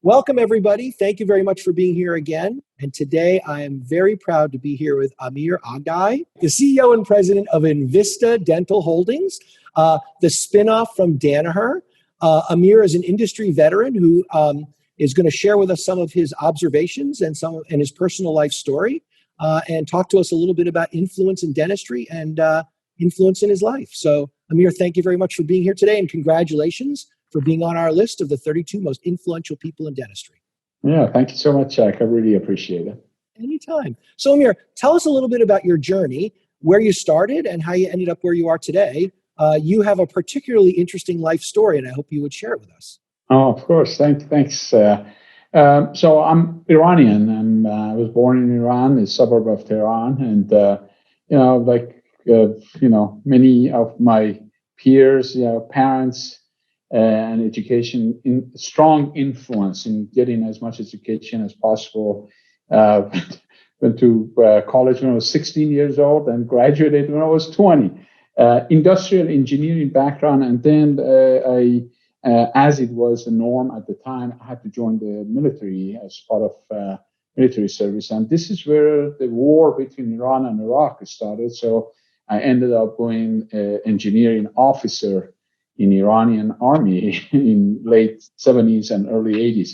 Welcome, everybody. Thank you very much for being here again. And today I am very proud to be here with Amir Aghdaei, the CEO and president of Envista Dental Holdings, the spinoff from Danaher. Amir is an industry veteran who is going to share with us some of his observations and his personal life story, and talk to us a little bit about influence in dentistry and influence in his life. So, Amir, thank you very much for being here today, and congratulations for being on our list of the 32 most influential people in dentistry. Yeah, thank you so much, Jack. I really appreciate it. Anytime. So, Amir, tell us a little bit about your journey, where you started and how you ended up where you are today. You have a particularly interesting life story, and I hope you would share it with us. Oh, of course. Thanks. So I'm Iranian, and I was born in Iran, a suburb of Tehran. And, many of my peers, parents, and education, strong influence in getting as much education as possible. Went to college when I was 16 years old and graduated when I was 20. Industrial engineering background, and then as it was the norm at the time, I had to join the military as part of military service. And this is where the war between Iran and Iraq started. So I ended up going engineering officer in Iranian army in late 70s and early 80s.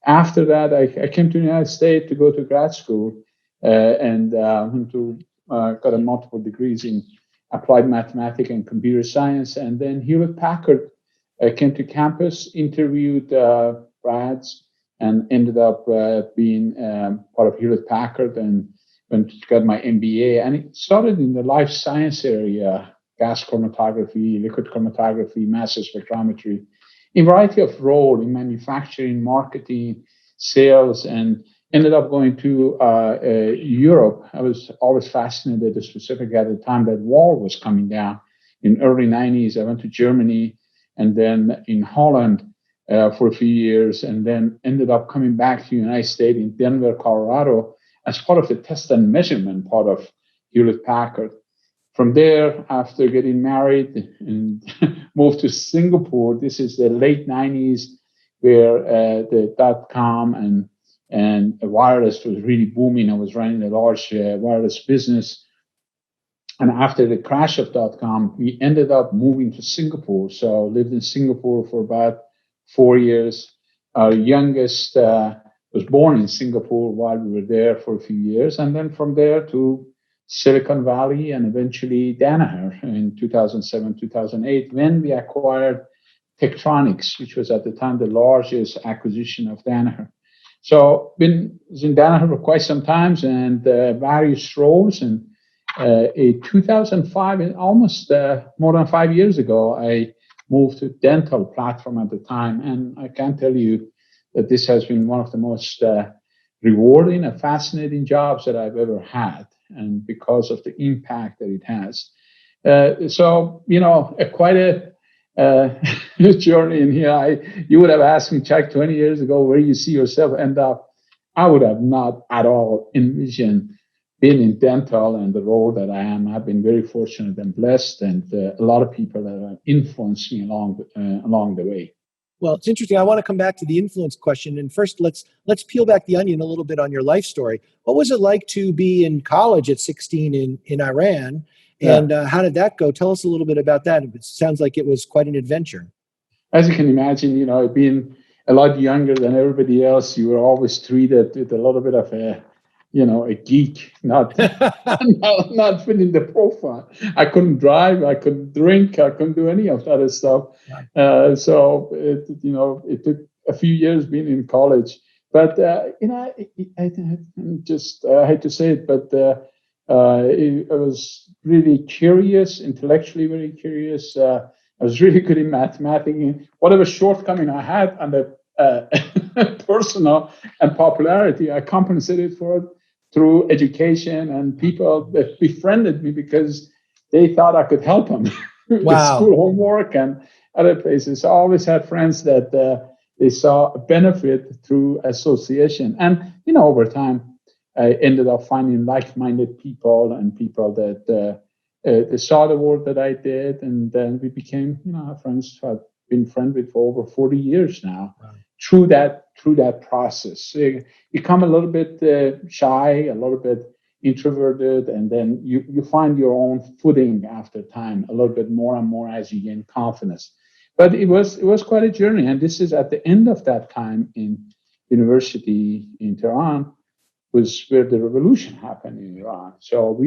After that, I came to the United States to go to grad school and got multiple degrees in applied mathematics and computer science. And then Hewlett Packard came to campus, interviewed grads, and ended up being part of Hewlett Packard, and got my MBA. And it started in the life science area: gas chromatography, liquid chromatography, mass spectrometry, in a variety of roles in manufacturing, marketing, sales, and ended up going to Europe. I was always fascinated, specifically at the time that wall was coming down in early 90s. I went to Germany and then in Holland for a few years, and then ended up coming back to the United States in Denver, Colorado, as part of the test and measurement part of Hewlett Packard. From there, after getting married and moved to Singapore, this is the late 90s, where the .com and wireless was really booming. I was running a large wireless business. And after the crash of .com, we ended up moving to Singapore. So I lived in Singapore for about 4 years. Our youngest was born in Singapore while we were there for a few years. And then from there to Silicon Valley, and eventually Danaher in 2007, 2008, when we acquired Tektronix, which was at the time the largest acquisition of Danaher. So was in Danaher for quite some time, and various roles. And in 2005, almost more than 5 years ago, I moved to dental platform at the time. And I can tell you that this has been one of the most rewarding and fascinating jobs that I've ever had, and because of the impact that it has. Quite a journey in here. You would have asked me, Chuck, 20 years ago, where you see yourself end up. I would have not at all envisioned being in dental and the role that I am. I've been very fortunate and blessed, and a lot of people that have influenced me along the way. Well, it's interesting. I want to come back to the influence question. And first, let's peel back the onion a little bit on your life story. What was it like to be in college at 16 in Iran? And how did that go? Tell us a little bit about that. It sounds like it was quite an adventure. As you can imagine, being a lot younger than everybody else, you were always treated with a little bit of a geek, not fitting the profile. I couldn't drive, I couldn't drink, I couldn't do any of that other stuff. So it took a few years being in college. But I hate to say it, but I was really curious, intellectually very curious. I was really good in mathematics. Whatever shortcoming I had on the personal and popularity, I compensated for it through education, and people that befriended me because they thought I could help them with school homework and other places. I always had friends that they saw a benefit through association. And, over time, I ended up finding like-minded people and people that they saw the work that I did. And then we became, friends who I've been friends with for over 40 years now. Wow. Through that process. So you become a little bit shy, a little bit introverted, and then you find your own footing after time, a little bit more and more as you gain confidence. But it was quite a journey, and this is at the end of that time in university in Tehran, was where the revolution happened in Iran. So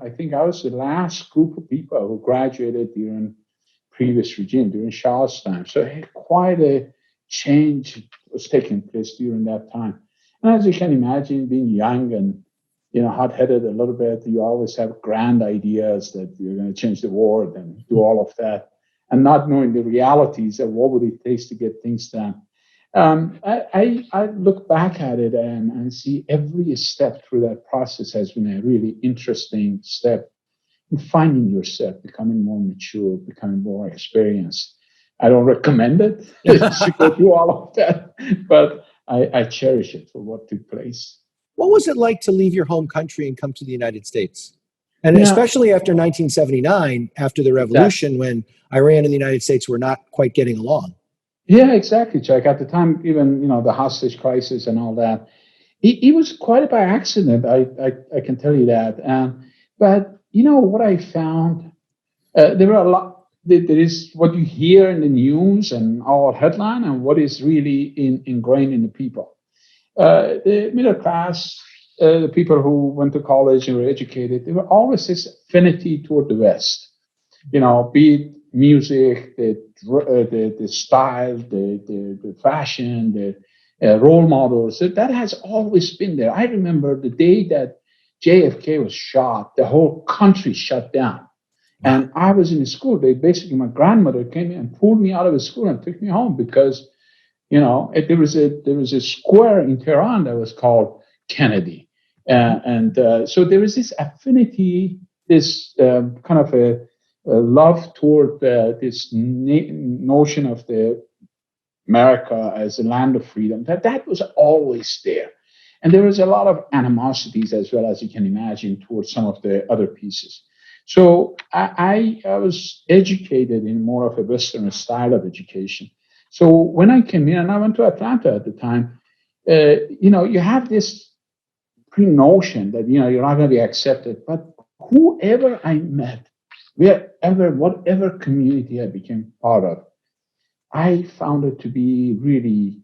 I think I was the last group of people who graduated during previous regime, during Shah's time. So quite a change was taking place during that time. And as you can imagine, being young and hot-headed a little bit, you always have grand ideas that you're going to change the world and do all of that, and not knowing the realities of what would it take to get things done. I look back at it and see every step through that process has been a really interesting step in finding yourself, becoming more mature, becoming more experienced. I don't recommend it to go through all of that, but I cherish it for what took place. What was it like to leave your home country and come to the United States? And especially after 1979, after the revolution, when Iran and the United States were not quite getting along. Yeah, exactly, Chuck. At the time, even the hostage crisis and all that, it was quite by accident. I can tell you that. But what I found, there were a lot. There is what you hear in the news and all headline, and what is really ingrained in the people. The middle class, the people who went to college and were educated, there were always this affinity toward the West. Be it music, the style, the fashion, the role models. That has always been there. I remember the day that JFK was shot, the whole country shut down. And I was in school. My grandmother came in and pulled me out of the school and took me home because, there was a square in Tehran that was called Kennedy. So there was this affinity, this kind of a love toward this notion of the America as a land of freedom. That was always there. And there was a lot of animosities as well, as you can imagine, towards some of the other pieces. So I was educated in more of a Western style of education. So when I came here, and I went to Atlanta at the time, you have this pre-notion that, you're not going to be accepted. But whoever I met, whatever community I became part of, I found it to be really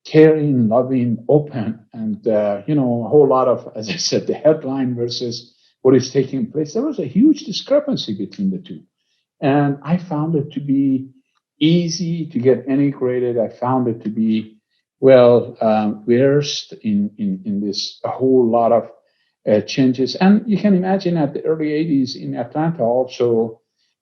caring, loving, open, and, a whole lot of, as I said, the headline versus what is taking place. There was a huge discrepancy between the two. And I found it to be easy to get integrated. I found it to be, versed in this a whole lot of changes. And you can imagine at the early 80s in Atlanta also,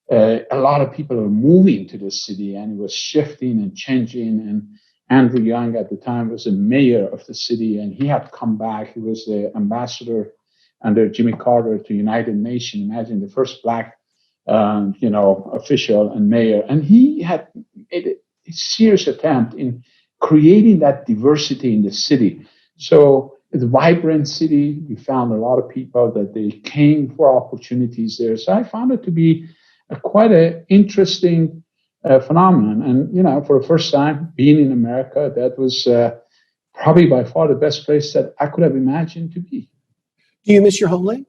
a lot of people are moving to the city, and it was shifting and changing. And Andrew Young at the time was the mayor of the city, and he had come back. He was the ambassador under Jimmy Carter to United Nations. Imagine the first black, official and mayor. And he had made a serious attempt in creating that diversity in the city. So it's a vibrant city. We found a lot of people that they came for opportunities there. So I found it to be quite an interesting phenomenon. And, for the first time being in America, that was probably by far the best place that I could have imagined to be. Do you miss your homeland?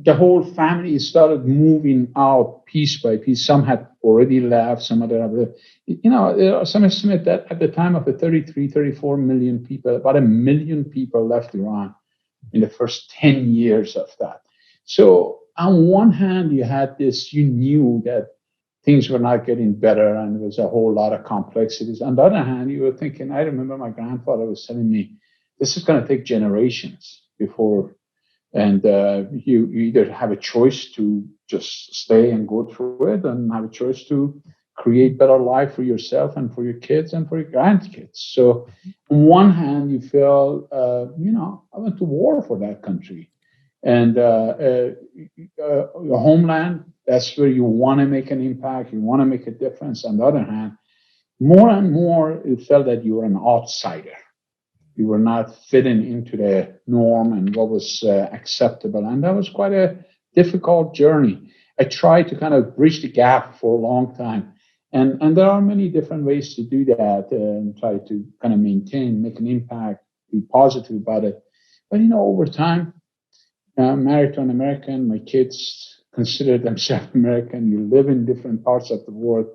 The whole family started moving out piece by piece. Some had already left, some other have left. There are some estimate that at the time of the 34 million people, about 1 million people left Iran in the first 10 years of that. So on one hand, you knew that things were not getting better and there was a whole lot of complexities. On the other hand, you were thinking, I remember my grandfather was telling me, this is going to take generations before, and you either have a choice to just stay and go through it, and have a choice to create better life for yourself and for your kids and for your grandkids. So on one hand, you feel, I went to war for that country. And your homeland, that's where you want to make an impact, you want to make a difference. On the other hand, more and more, it felt that you were an outsider. You were not fitting into the norm and what was acceptable. And that was quite a difficult journey. I tried to kind of bridge the gap for a long time. And there are many different ways to do that and try to kind of maintain, make an impact, be positive about it. But, over time, I'm married to an American. My kids consider themselves American. You live in different parts of the world.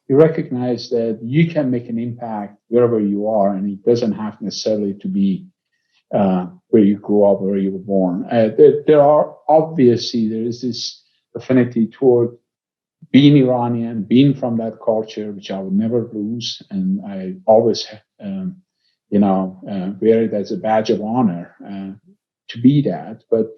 You recognize that you can make an impact wherever you are, and it doesn't have necessarily to be where you grew up, where you were born. There is this affinity toward being Iranian, being from that culture, which I would never lose, and I always, wear it as a badge of honor to be that. But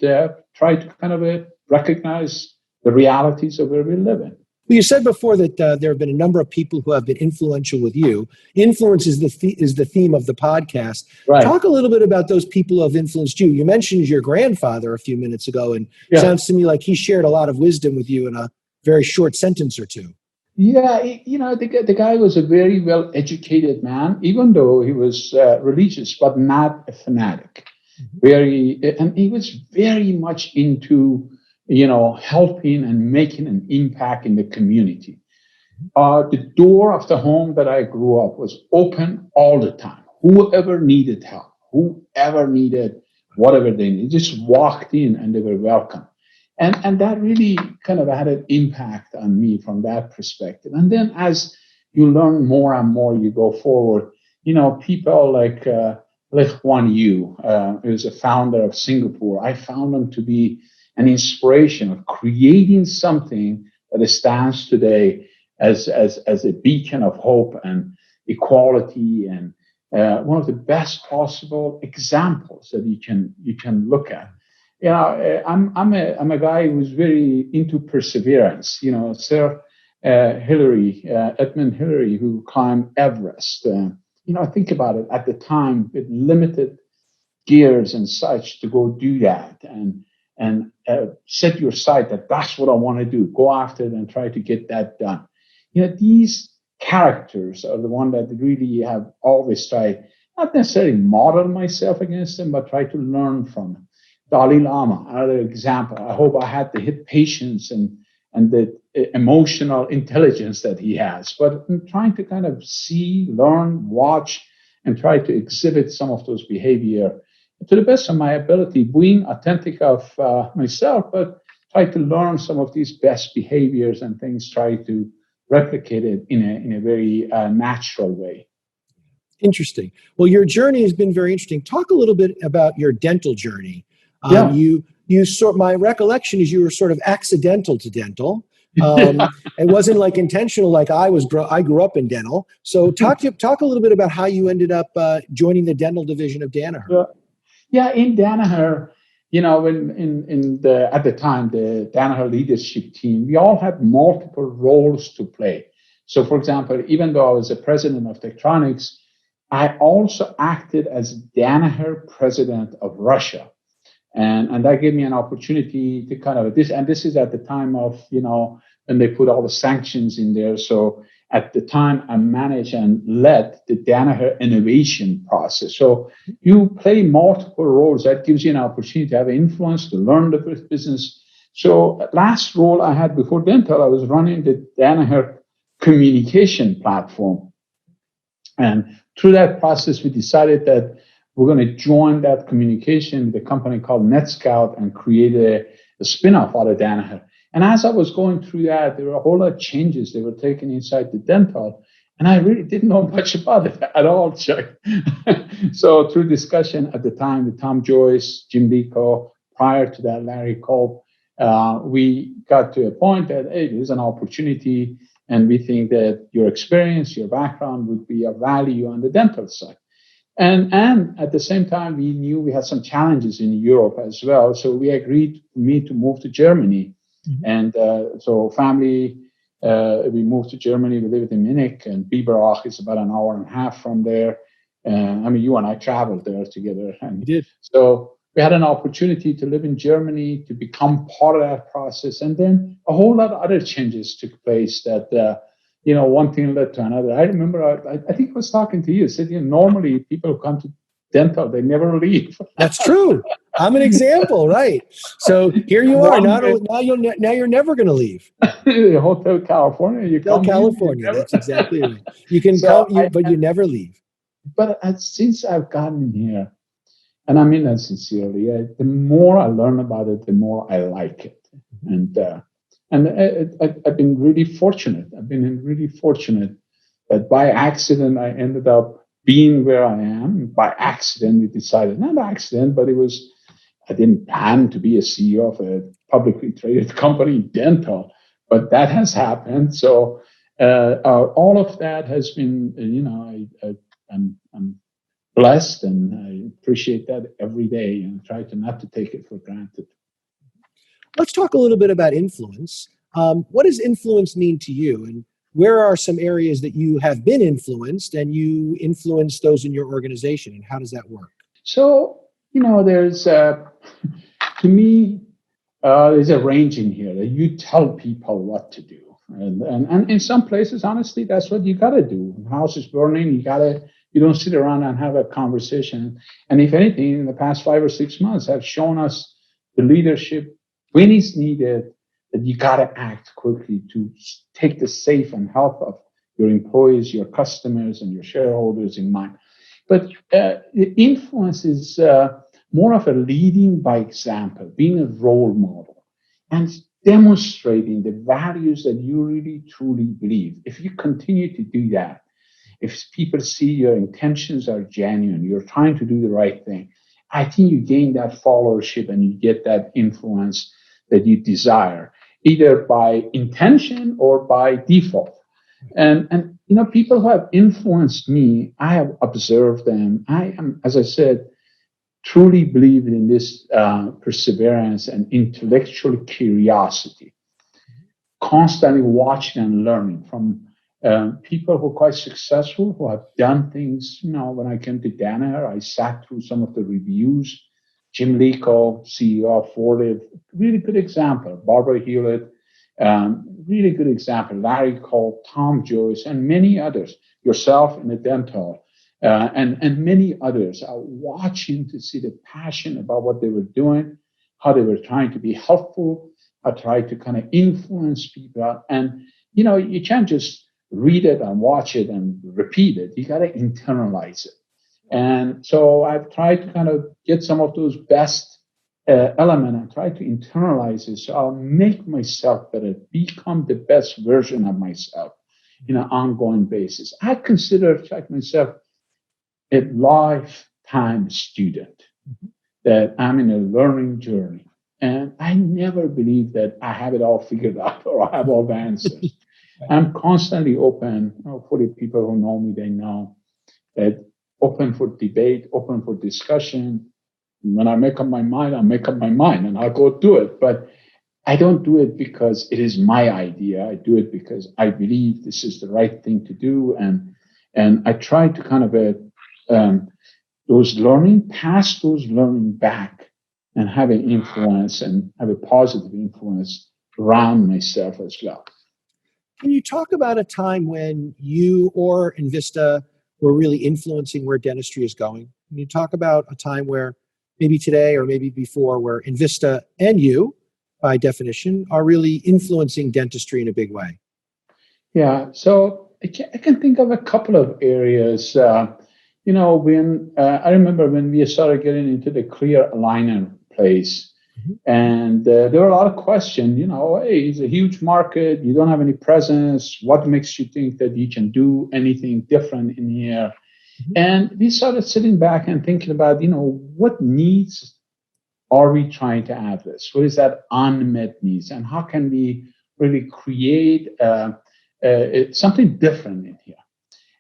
try to kind of recognize the realities of where we live in. Well, you said before that there have been a number of people who have been influential with you. Influence is the theme of the podcast. Right. Talk a little bit about those people who have influenced you. You mentioned your grandfather a few minutes ago, and it sounds to me like he shared a lot of wisdom with you in a very short sentence or two. Yeah, the guy was a very well-educated man, even though he was religious, but not a fanatic. And he was very much into helping and making an impact in the community. The door of the home that I grew up was open all the time. Whoever needed help, whoever needed whatever they needed, just walked in and they were welcome. And that really kind of had an impact on me from that perspective. And then as you learn more and more, you go forward, people like Kuan Yew, who's a founder of Singapore, I found him to be an inspiration of creating something that stands today as a beacon of hope and equality and one of the best possible examples that you can look at. I'm a guy who's very into perseverance. Sir Edmund Hillary, who climbed Everest. Think about it. At the time, with limited gears and such to go do that and set your sight that that's what I want to do. Go after it and try to get that done. These characters are the one that really have always tried, not necessarily model myself against them, but try to learn from them. Dalai Lama, another example. I hope I had the patience and the emotional intelligence that he has. But I'm trying to kind of see, learn, watch, and try to exhibit some of those behavior to the best of my ability, being authentic of myself, but try to learn some of these best behaviors and things, try to replicate it in a very natural way. Interesting. Well, your journey has been very interesting. Talk a little bit about your dental journey. My recollection is you were sort of accidental to dental. It wasn't like intentional, like I grew up in dental. So talk a little bit about how you ended up joining the dental division of Danaher. Yeah, in Danaher, at the time, the Danaher leadership team, we all had multiple roles to play. So, for example, even though I was the president of Tektronix, I also acted as Danaher president of Russia. And that gave me an opportunity to kind of this is at the time of, when they put all the sanctions in there. So at the time, I managed and led the Danaher innovation process. So you play multiple roles. That gives you an opportunity to have influence, to learn the business. So last role I had before dental, I was running the Danaher communication platform. And through that process, we decided that we're going to join that communication with a company called NetScout and create a spin-off out of Danaher. And as I was going through that, there were a whole lot of changes they were taking inside the dental. And I really didn't know much about it at all, Chuck. So through discussion at the time with Tom Joyce, Jim Lico, prior to that, Larry Kolb, we got to a point that, hey, there's an opportunity. And we think that your experience, your background would be of value on the dental side. And at the same time, we knew we had some challenges in Europe as well. So we agreed for me to move to Germany. Mm-hmm. And so family, we moved to Germany. We lived in Munich, and Biberach is about an hour and a half from there. You and I traveled there together. And we did. So we had an opportunity to live in Germany, to become part of that process. And then a whole lot of other changes took place that, one thing led to another. I remember, I think I was talking to you, said, normally people who come to dental, they never leave. That's true. I'm an example, right? So here you are. Now you're never going to leave. Hotel California, you Hotel come California. in, That's exactly right. You can so come, but you never leave. But since I've gotten here, and I mean that sincerely, the more I learn about it, the more I like it. And I've been really fortunate. I've been really fortunate that by accident I ended up being where I am. By accident, we decided, not accident, but I didn't plan to be a CEO of a publicly traded company, dental, but that has happened. So all of that has been, I'm blessed, and I appreciate that every day, and try to not to take it for granted. Let's talk a little bit about influence. What does influence mean to you? And where are some areas that you have been influenced and you influence those in your organization? And how does that work? So, there's, to me, there's a range in here that you tell people what to do. And in some places, honestly, that's what you got to do. When the house is burning, you don't sit around and have a conversation. And if anything, in the past 5 or 6 months have shown us the leadership when it's needed, that you got to act quickly to take the safe and health of your employees, your customers, and your shareholders in mind. But the influence is more of a leading by example, being a role model, and demonstrating the values that you really truly believe. If you continue to do that, if people see your intentions are genuine, you're trying to do the right thing, I think you gain that followership and you get that influence that you desire, either by intention or by default. And people who have influenced me, I have observed them. I am, as I said, truly believe in this perseverance and intellectual curiosity, constantly watching and learning from people who are quite successful, who have done things. When I came to Danaher, I sat through some of the reviews. Jim Lico, CEO of Ford, really good example. Barbara Hewlett, really good example. Larry Cole, Tom Joyce, and many others. Yourself in the dental, and many others are watching to see the passion about what they were doing, how they were trying to be helpful, how try to kind of influence people. And, you can't just read it and watch it and repeat it. You got to internalize it. And so I've tried to kind of get some of those best elements and try to internalize it. So I'll make myself better, become the best version of myself in an ongoing basis. I consider myself a lifetime student, that I'm in a learning journey. And I never believe that I have it all figured out or I have all the answers. I'm constantly open. For the people who know me, they know that open for debate, open for discussion. When I make up my mind, I make up my mind and I'll go do it. But I don't do it because it is my idea. I do it because I believe this is the right thing to do. And I try to kind of pass those learning back and have an influence and have a positive influence around myself as well. Can you talk about a time when you or Envista were really influencing where dentistry is going? Can you talk about a time where maybe today or maybe before where Envista and you, by definition, are really influencing dentistry in a big way? Yeah, so I can think of a couple of areas. When I remember when we started getting into the clear aligner place, and there were a lot of questions. Hey, it's a huge market. You don't have any presence. What makes you think that you can do anything different in here? And we started sitting back and thinking about, what needs are we trying to address? What is that unmet needs? And how can we really create something different in here?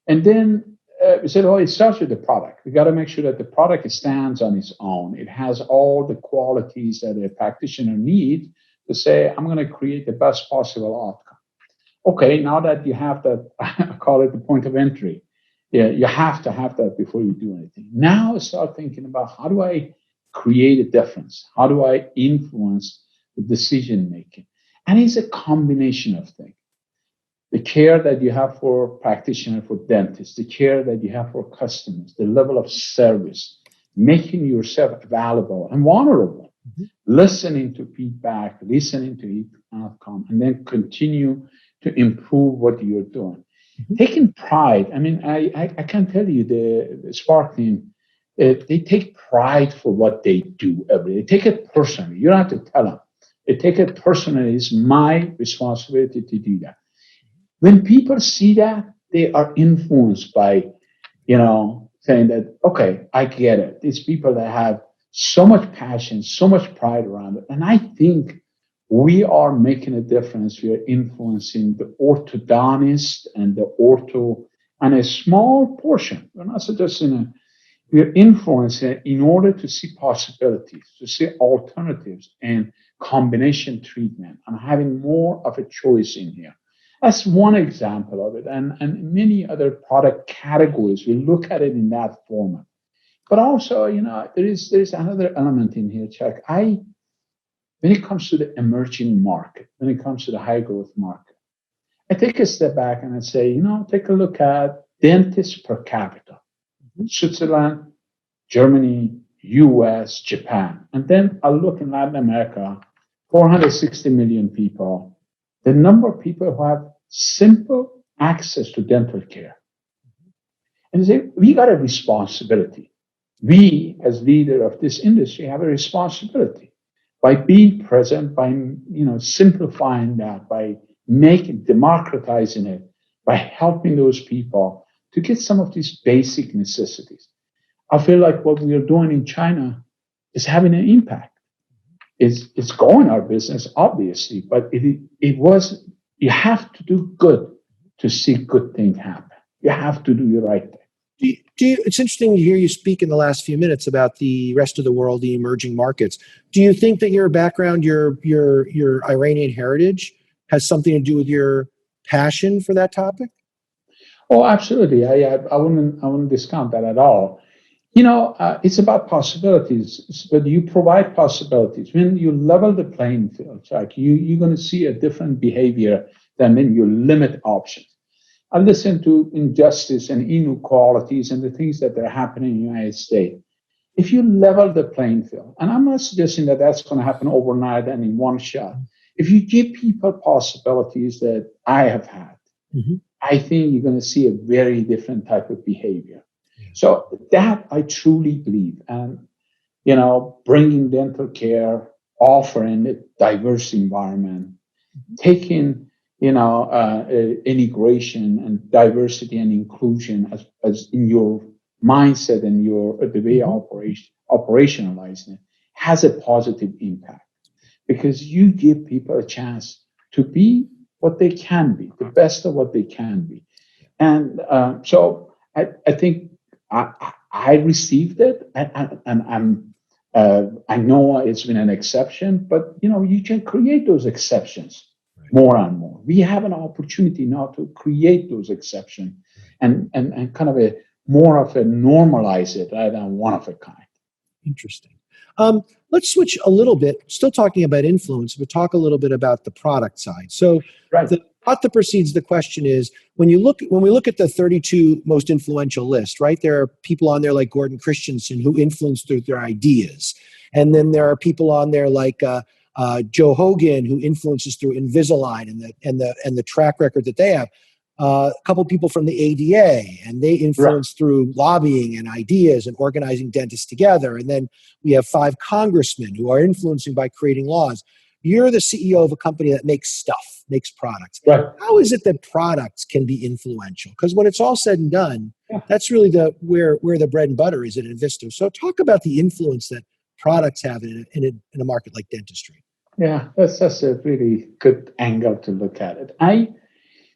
And then we said, it starts with the product. We got to make sure that the product stands on its own. It has all the qualities that a practitioner needs to say, I'm going to create the best possible outcome. Okay, now that you have that, I call it the point of entry. Yeah, you have to have that before you do anything. Now start thinking about how do I create a difference? How do I influence the decision making? And it's a combination of things. The care that you have for practitioners, for dentists, the care that you have for customers, the level of service, making yourself available and vulnerable, listening to feedback, listening to outcome, and then continue to improve what you're doing. Taking pride. I mean, I can tell you the Spark team, they take pride for what they do every day. They take it personally. You don't have to tell them. They take it personally. It's my responsibility to do that. When people see that, they are influenced by, saying that, okay, I get it. These people that have so much passion, so much pride around it. And I think we are making a difference. We are influencing the orthodontist and the ortho, and a small portion. We're not suggesting it. We are influencing it in order to see possibilities, to see alternatives and combination treatment, and having more of a choice in here. That's one example of it, and many other product categories. We look at it in that format. But also, there's another element in here, Chuck. When it comes to the emerging market, when it comes to the high growth market, I take a step back and I say, take a look at dentists per capita. Switzerland, Germany, US, Japan. And then I'll look in Latin America, 460 million people. The number of people who have simple access to dental care. And say, we got a responsibility. We, as leader of this industry, have a responsibility by being present, by simplifying that, by democratizing it, by helping those people to get some of these basic necessities. I feel like what we are doing in China is having an impact. It's growing our business, obviously, but you have to do good to see good things happen. You have to do the right thing. It's interesting to hear you speak in the last few minutes about the rest of the world, the emerging markets. Do you think that your background, your Iranian heritage, has something to do with your passion for that topic? Oh, absolutely. I wouldn't discount that at all. It's about possibilities, but you provide possibilities. When you level the playing field, like you're going to see a different behavior than when you limit options. I listen to injustice and inequalities and the things that are happening in the United States. If you level the playing field, and I'm not suggesting that that's going to happen overnight and in one shot. If you give people possibilities that I have had, I think you're going to see a very different type of behavior. So that I truly believe. And, bringing dental care, offering a diverse environment, taking, integration and diversity and inclusion as in your mindset and the way you operationalizing it has a positive impact, because you give people a chance to be what they can be, the best of what they can be. And so I think I received it, and I know it's been an exception, but you can create those exceptions more and more. We have an opportunity now to create those exceptions and kind of more of a normalize it rather than one of a kind. Interesting. Let's switch a little bit, still talking about influence, but talk a little bit about the product side. So the thought that precedes the question is, when we look at the 32 most influential list, right, there are people on there like Gordon Christensen who influence through their ideas. And then there are people on there like Joe Hogan, who influences through Invisalign and the track record that they have. A couple people from the ADA, and they influence through lobbying and ideas and organizing dentists together. And then we have 5 congressmen who are influencing by creating laws. You're the CEO of a company that makes stuff, makes products. Right. How is it that products can be influential? Because when it's all said and done, that's really where the bread and butter is at Envista. So talk about the influence that products have in a market like dentistry. Yeah, that's a really good angle to look at it.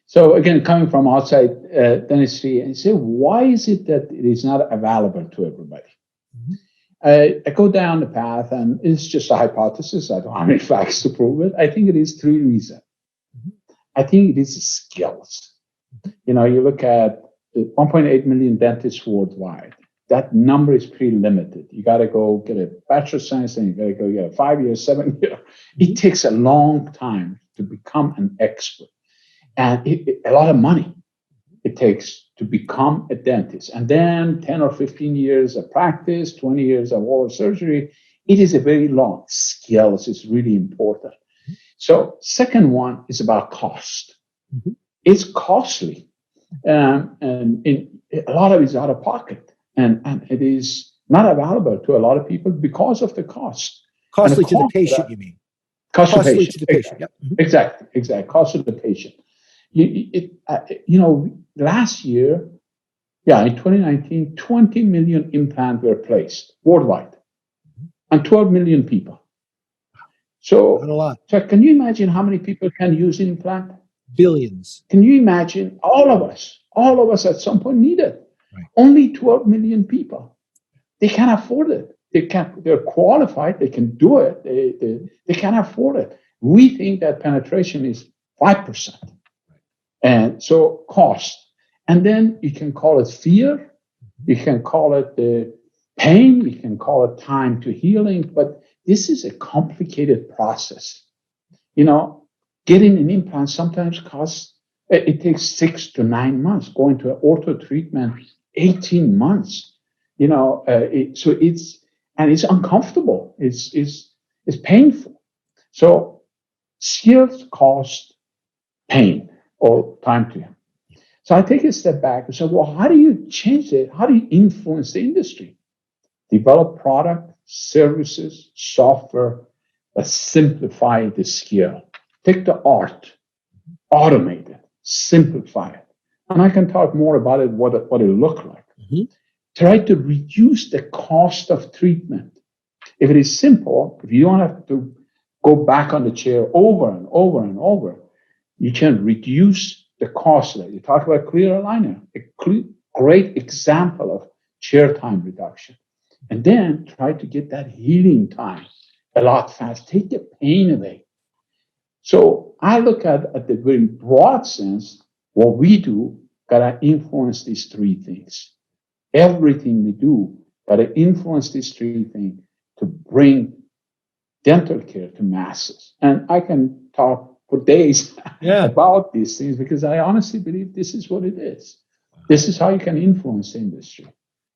So again, coming from outside dentistry, and say, why is it that it is not available to everybody? I go down the path, and it's just a hypothesis. I don't have any facts to prove it. I think it is 3 reasons. I think it is skills. You look at 1.8 million dentists worldwide. that number is pretty limited. You got to go get a Bachelor of Science, and you got to go get a 5 year, 7 year. It takes a long time to become an expert, and a lot of money it takes to become a dentist. And then 10 or 15 years of practice, 20 years of oral surgery. It is a very long skills. It's really important. So second one is about cost. Mm-hmm. It's costly, and a lot of it is out of pocket, and it is not available to a lot of people because of the cost. Costly to the patient, you mean? Costly to the patient. Yep. Mm-hmm. Exactly. Cost to the patient. Last year, in 2019, 20 million implants were placed worldwide, and 12 million people. So, not a lot. So can you imagine how many people can use implant? Billions. Can you imagine all of us at some point need it? Right. Only 12 million people. They can't afford it. They're qualified. They can do it. They can't afford it. We think that penetration is 5%. And so cost. And then you can call it fear. You can call it the pain. You can call it time to healing. But this is a complicated process. Getting an implant sometimes it takes 6 to 9 months. Going to an ortho treatment, 18 months. So it's uncomfortable. It's painful. So skills cost pain or time to him. So I take a step back and say, well, how do you change it? How do you influence the industry? Develop product, services, software that simplify the skill. Take the art, automate it, simplify it. And I can talk more about it, what it looks like. Mm-hmm. Try to reduce the cost of treatment. If it is simple, if you don't have to go back on the chair over and over and over, you can reduce the cost. You talk about clear aligner, a great example of chair time reduction. And then try to get that healing time a lot faster. Take the pain away. So I look at the very broad sense, what we do gotta influence these three things. Everything we do gotta influence these three things to bring dental care to masses. And I can talk for days about these things because I honestly believe this is what it is. This is how you can influence the industry.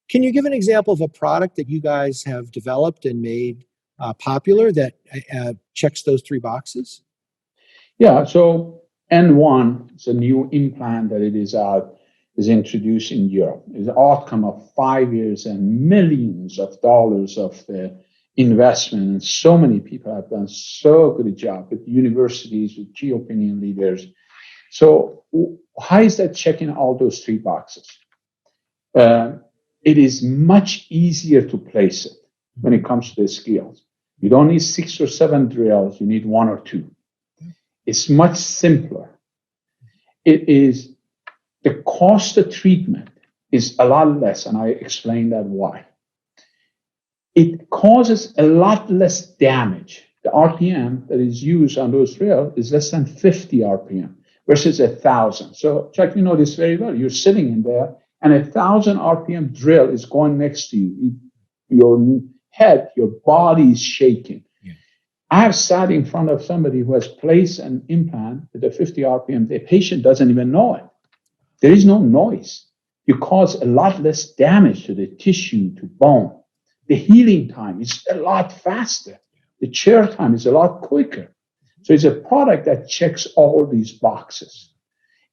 Can you give an example of a product that you guys have developed and made popular that checks those three boxes? Yeah, so N1 is a new implant that is introduced in Europe. It's an outcome of 5 years and millions of dollars of the investment. And so many people have done so good a job with universities, with key opinion leaders. So how is that checking all those three boxes? It is much easier to place it when it comes to the skills. You don't need 6 or 7 drills. You need 1 or 2. It's much simpler. It is the cost of treatment is a lot less, and I explain that why. It causes a lot less damage. The RPM that is used on those drills is less than 50 RPM versus 1,000. So, Chuck, you know this very well. You're sitting in there, and 1,000 RPM drill is going next to you. Your head, your body is shaking. Yeah. I have sat in front of somebody who has placed an implant with a 50 RPM. The patient doesn't even know it. There is no noise. You cause a lot less damage to the tissue, to bone. The healing time is a lot faster. The chair time is a lot quicker. So it's a product that checks all these boxes.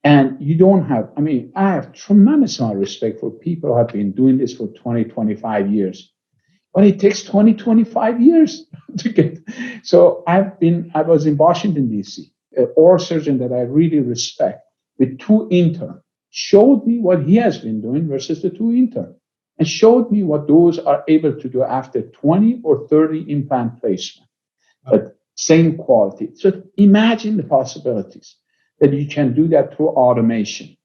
And you don't have, I have tremendous amount of respect for people who have been doing this for 20, 25 years. But it takes 20, 25 years to get. So I was in Washington, D.C., an oral surgeon that I really respect, with 2 interns, showed me what he has been doing versus the 2 interns, and showed me what those are able to do after 20 or 30 implant placement, but same quality. So imagine the possibilities that you can do that through automation,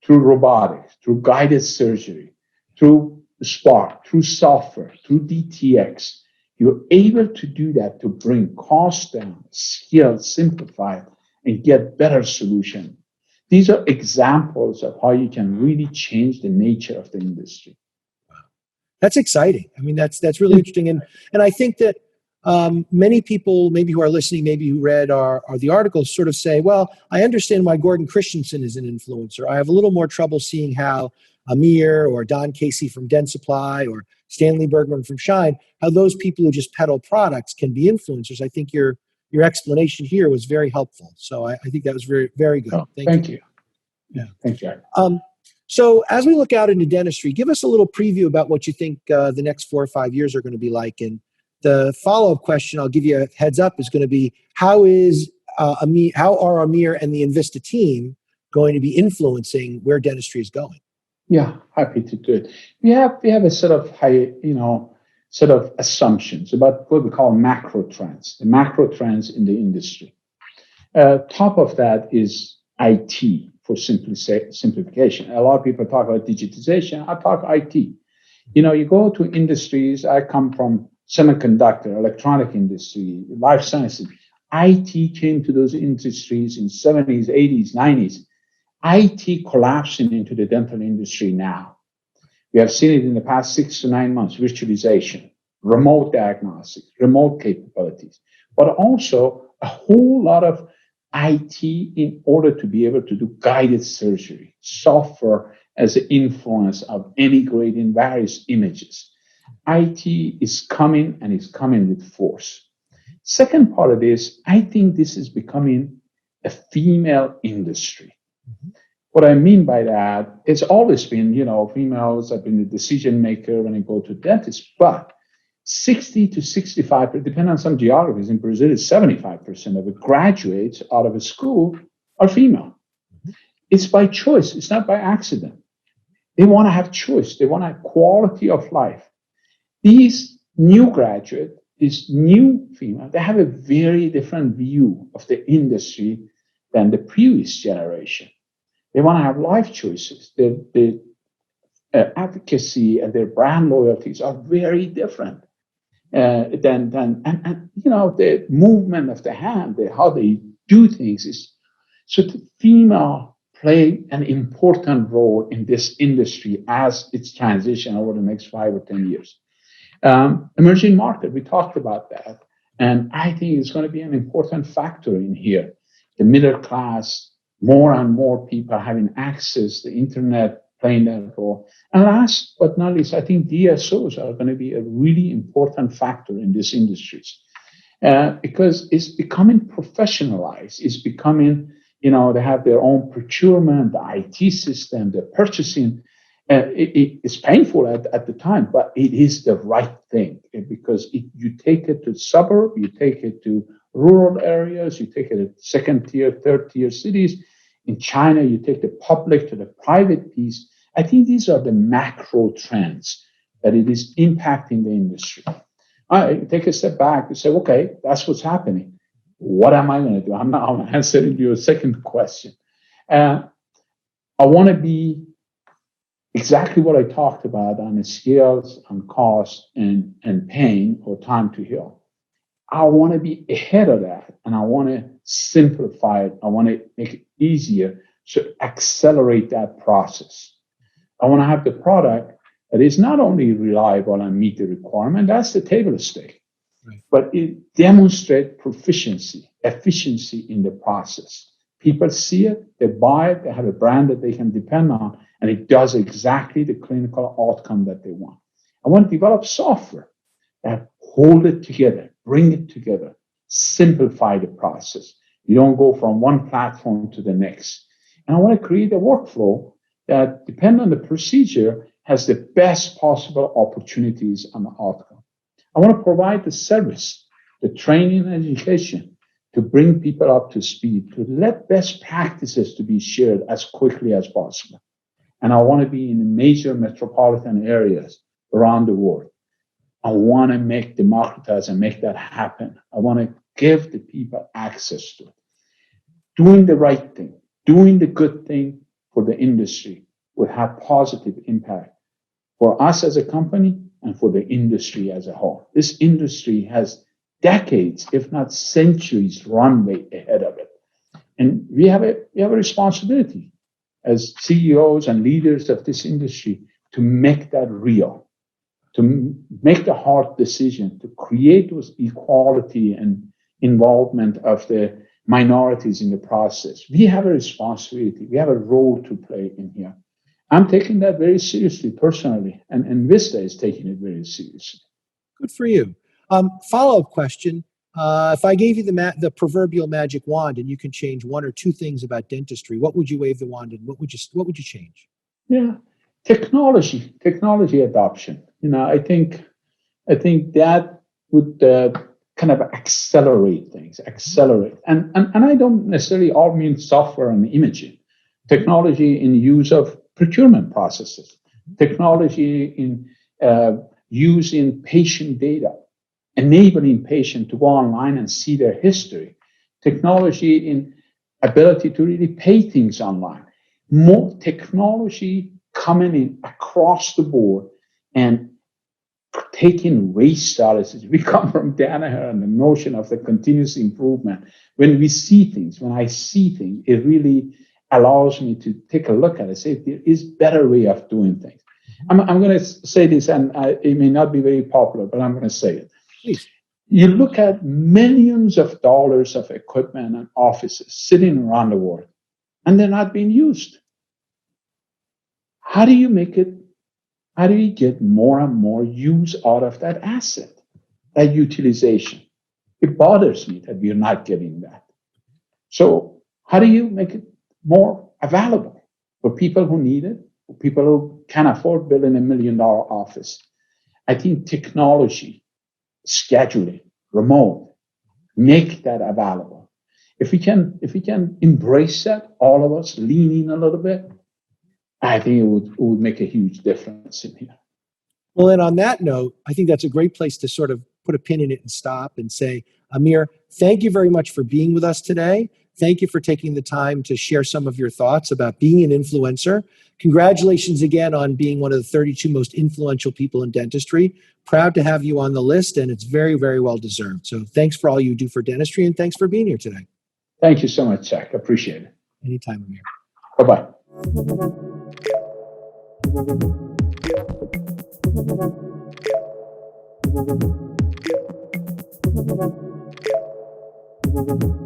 through robotics, through guided surgery, through Spark, through software, through DTX. You're able to do that to bring costs down, skills, simplify it, and get better solution. These are examples of how you can really change the nature of the industry. That's exciting. I mean, that's really interesting, and I think that many people, maybe who are listening, maybe who read the articles, sort of say, well, I understand why Gordon Christensen is an influencer. I have a little more trouble seeing how Amir or Don Casey from Dentsply or Stanley Bergman from Shine, how those people who just peddle products can be influencers. I think your explanation here was very helpful. So I think that was very, very good. Oh, Thank thank you. you. Yeah. Thank you. So as we look out into dentistry, give us a little preview about what you think the next 4 or 5 years are going to be like. And the follow-up question, I'll give you a heads up, is going to be how are Amir and the Envista team going to be influencing where dentistry is going? Yeah, happy to do it. We have a sort of sort of assumptions about what we call macro trends, the macro trends in the industry. Top of that is IT for simplification. A lot of people talk about digitization. I talk IT. You go to industries. I come from semiconductor, electronic industry, life sciences. IT came to those industries in 70s, 80s, 90s. IT collapsing into the dental industry now. We have seen it in the past 6 to 9 months, virtualization, remote diagnostics, remote capabilities, but also a whole lot of IT in order to be able to do guided surgery, software as an influence of integrating various images. IT is coming and is coming with force. Second part of this, I think this is becoming a female industry. What I mean by that, it's always been, females have been the decision maker when they go to dentists, but 60 to 65, depending on some geographies, in Brazil, it's 75% of the graduates out of a school are female. It's by choice. It's not by accident. They want to have choice. They want to have quality of life. These new graduates, these new female, they have a very different view of the industry than the previous generation. They want to have life choices. Their advocacy and their brand loyalties are very different than the movement of the hand, how they do things is. So the female play an important role in this industry as it's transition over the next 5 or 10 years. Emerging market, we talked about that, and I think it's going to be an important factor in here. The middle class. More and more people having access to the internet, playing that role. And last but not least, I think DSOs are going to be a really important factor in these industries because it's becoming professionalized. It's becoming, they have their own procurement, the IT system, the purchasing. It's painful at the time, but it is the right thing because you take it to the suburb, you take it to rural areas, you take it to second tier, third tier cities. In China, you take the public to the private piece. I think these are the macro trends that it is impacting the industry. I take a step back and say, okay, that's what's happening. What am I going to do? I'm answering your second question. I want to be exactly what I talked about on the scales, on cost, and pain or time to heal. I want to be ahead of that, and I want to simplify it. I want to make it easier to accelerate that process. I want to have the product that is not only reliable and meet the requirement, that's the table stake, right, but it demonstrates proficiency, efficiency in the process. People see it, they buy it, they have a brand that they can depend on, and it does exactly the clinical outcome that they want. I want to develop software that hold it together, bring it together, simplify the process. You don't go from one platform to the next. And I want to create a workflow that, depending on the procedure, has the best possible opportunities and outcome. I want to provide the service, the training and education to bring people up to speed, to let best practices to be shared as quickly as possible. And I want to be in the major metropolitan areas around the world. I want to democratize and make that happen. I want to give the people access to it. Doing the right thing, doing the good thing for the industry will have positive impact for us as a company and for the industry as a whole. This industry has decades, if not centuries, runway ahead of it. And we have a responsibility as CEOs and leaders of this industry to make that real, make the hard decision to create those equality and involvement of the minorities in the process. We have a responsibility. We have a role to play in here. I'm taking that very seriously personally, and Envista is taking it very seriously. Good for you. Follow-up question. If I gave you the proverbial magic wand and you can change one or two things about dentistry, what would you wave the wand and what would you change? Yeah, technology adoption. I think that would kind of accelerate things, and I don't necessarily all mean software and imaging. Technology in use of procurement processes, technology in using patient data, enabling patient to go online and see their history, technology in ability to really pay things online, more technology coming in across the board and taking waste analysis. We come from Danaher and the notion of the continuous improvement. When I see things, it really allows me to take a look at it, say there is better way of doing things. I'm going to say this, and it may not be very popular, but I'm going to say it. Please. You look at millions of dollars of equipment and offices sitting around the world, and they're not being used. How do you get more and more use out of that asset, that utilization? It bothers me that we're not getting that. So how do you make it more available for people who need it, for people who can afford building $1 million office? I think technology, scheduling, remote, make that available. If we can embrace that, all of us lean in a little bit, I think it would make a huge difference in here. Well, and on that note, I think that's a great place to sort of put a pin in it and stop and say, Amir, thank you very much for being with us today. Thank you for taking the time to share some of your thoughts about being an influencer. Congratulations again on being one of the 32 most influential people in dentistry. Proud to have you on the list, and it's very, very well deserved. So thanks for all you do for dentistry, and thanks for being here today. Thank you so much, Jack. Appreciate it. Anytime, Amir. Bye-bye. Thank you.